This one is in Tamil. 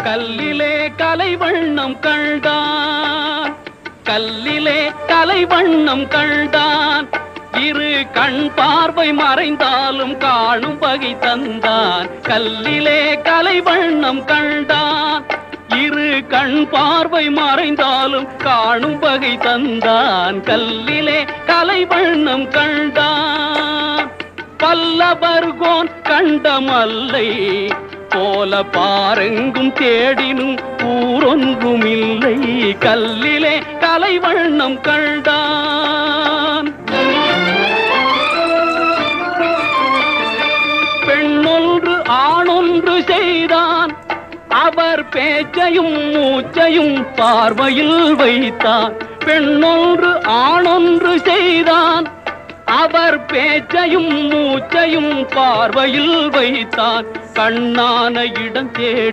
கல்லிலே கலைவண்ணம் கண்டான், கல்லிலே கலைவண்ணம் கண்டான். இரு கண் பார்வை மறைந்தாலும் காணும் வகை தந்தான். கல்லிலே கலைவண்ணம் கண்டான், இரு கண் பார்வை மறைந்தாலும் காணும் வகை தந்தான். கல்லிலே கலைவண்ணம் கண்டான். பல்லவர்கோன் கண்டமல்லை போல பாரெங்கும் தேடினும் ஊரொன்றுமில்லை. கல்லிலே கலைவண்ணம் கண்டான். பெண்ணொன்று ஆணொன்று செய்தான், அவர் பேச்சையும் மூச்சையும் பார்வையில் வைத்தான். பெண்ணொன்று ஆணொன்று செய்தான், அவர் பேச்சையும் மூச்சையும் பார்வையில் வைத்தான். கண்ணான இடம் தேடி